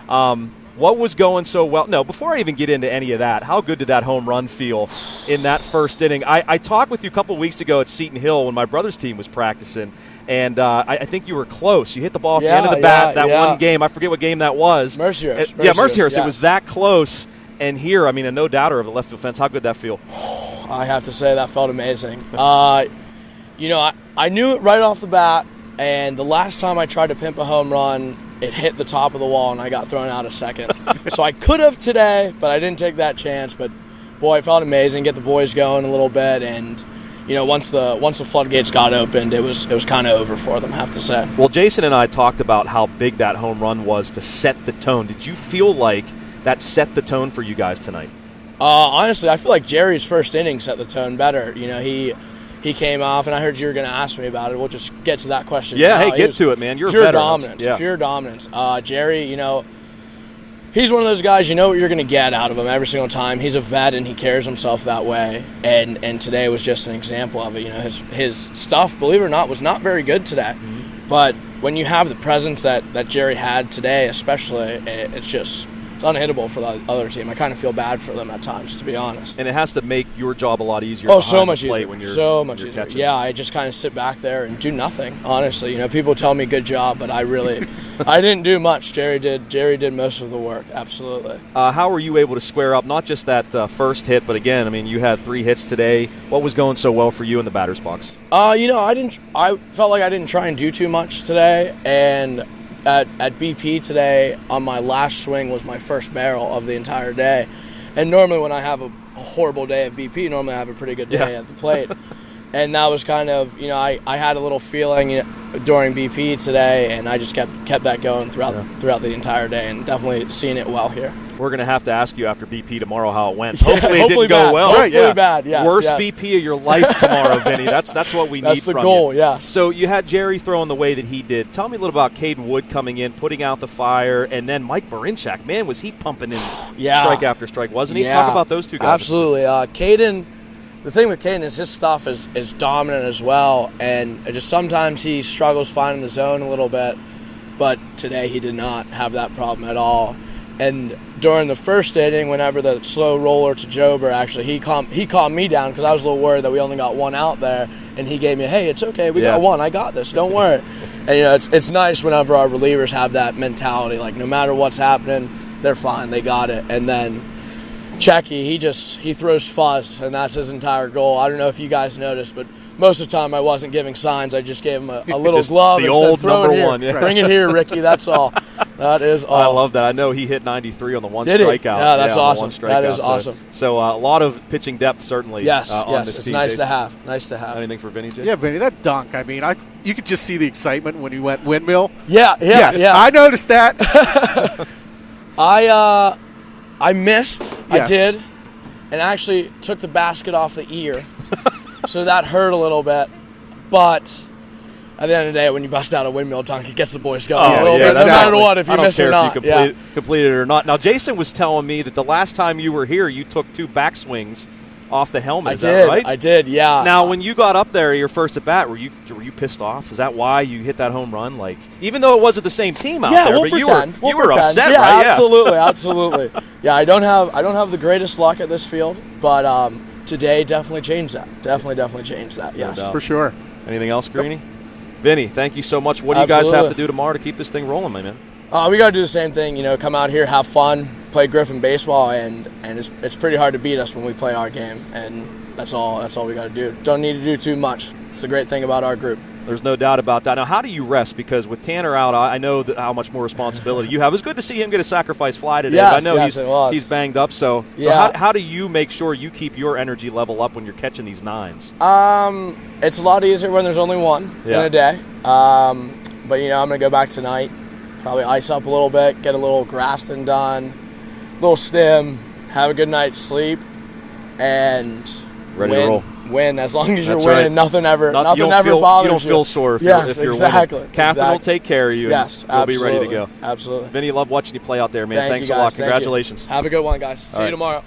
What was going so well? No, before I even get into any of that, how good did that home run feel in that first inning? I talked with you a couple of weeks ago at Seton Hill when my brother's team was practicing, and I think you were close. You hit the ball at the end of the bat that one game. I forget what game that was. Mercyhurst. Mercyhurst. Yes. It was that close. And here, I mean, a no-doubter of a left field fence. How good did that feel? I have to say that felt amazing. I knew it right off the bat, and the last time I tried to pimp a home run, it hit the top of the wall, and I got thrown out a second. So I could have today, but I didn't take that chance. But, boy, it felt amazing. Get the boys going a little bit, and once the floodgates got opened, it was kind of over for them, I have to say. Well, Jason and I talked about how big that home run was to set the tone. Did you feel like that set the tone for you guys tonight? Honestly, I feel like Jerry's first inning set the tone better. He came off, and I heard you were going to ask me about it. We'll just get to that question. Yeah, hey, get to it, man. You're a veteran. Pure dominance. Jerry, he's one of those guys, you know what you're going to get out of him every single time. He's a vet, and he carries himself that way. And today was just an example of it. His stuff, believe it or not, was not very good today. Mm-hmm. But when you have the presence that Jerry had today, especially, it's unhittable for the other team. I kind of feel bad for them at times, to be honest. And it has to make your job a lot easier. So much easier. When you're easier. Catching. Yeah, I just kind of sit back there and do nothing. Honestly, people tell me good job, but I didn't do much. Jerry did most of the work. Absolutely. How were you able to square up not just that first hit, but again, I mean, you had 3 hits today. What was going so well for you in the batter's box? I felt like I didn't try and do too much today, and at BP today, on my last swing was my first barrel of the entire day. And normally when I have a horrible day at BP, normally I have a pretty good day at the plate. And that was kind of, I had a little feeling during BP today, and I just kept that going throughout the entire day, and definitely seeing it well here. We're going to have to ask you after BP tomorrow how it went. Hopefully it didn't go well. Hopefully bad, yes. Worst BP of your life tomorrow, Vinnie. That's what we need from you. That's the goal, yes. So you had Jerry throwing the way that he did. Tell me a little about Caden Wood coming in, putting out the fire, and then Mike Marinchak. Man, was he pumping in strike after strike, wasn't he? Talk about those two guys. Absolutely. Caden, the thing with Caden is his stuff is dominant as well, and just sometimes he struggles finding the zone a little bit, but today he did not have that problem at all. And during the first inning, whenever the slow roller to Jober, actually, he calmed me down because I was a little worried that we only got one out there, and he gave me, hey, it's okay, we got one, I got this, don't worry. And it's nice whenever our relievers have that mentality, like no matter what's happening, they're fine, they got it. And then Checky, he throws fuzz, and that's his entire goal. I don't know if you guys noticed, but most of the time I wasn't giving signs. I just gave him a little glove the and old said, throw number it here. one. Yeah. Bring it here, Ricky. That's all. That is all. I love that. I know he hit 93 on the one Did strikeout. He? Yeah, that's awesome. That is so, awesome. So a lot of pitching depth, certainly. Yes, on this it's team. nice to have. Nice to have. Anything for Vinnie, Jay? Yeah, Vinnie, that dunk. I mean, you could just see the excitement when he went windmill. Yeah. I noticed that. I missed. Yes. I did. And actually took the basket off the ear. So that hurt a little bit. But at the end of the day, when you bust out a windmill dunk, it gets the boys going a little bit, no matter what, if you miss or not. I don't care if you completed it or not. Now, Jason was telling me that the last time you were here, you took 2 backswings off the helmet. Is that right? I did, yeah. Now, when you got up there, your first at bat, were you pissed off? Is that why you hit that home run? Like, even though it wasn't the same team out there, but you were upset, right? Yeah, absolutely. Yeah, I don't have the greatest luck at this field, but today definitely changed that. Definitely changed that. Yes, for sure. Anything else, Greeny? Vinnie, thank you so much. What do you guys have to do tomorrow to keep this thing rolling, my man? We got to do the same thing. Come out here, have fun, play Griffin baseball, and it's pretty hard to beat us when we play our game, and that's all we got to do. Don't need to do too much. It's the great thing about our group. There's no doubt about that. Now, how do you rest? Because with Tanner out, I know how much more responsibility you have. It was good to see him get a sacrifice fly today. Yes, I know he's banged up. So how do you make sure you keep your energy level up when you're catching these nines? It's a lot easier when there's only one in a day. But I'm going to go back tonight, probably ice up a little bit, get a little Graston done, a little stim, have a good night's sleep, and ready to roll. Win as long as you're That's winning. Right. Nothing ever bothers you. You don't feel sore if you're winning. Captain will take care of you. Yes, and you'll be ready to go. Absolutely. Vinnie, love watching you play out there, man. Thanks a lot. Congratulations. Have a good one, guys. See you tomorrow.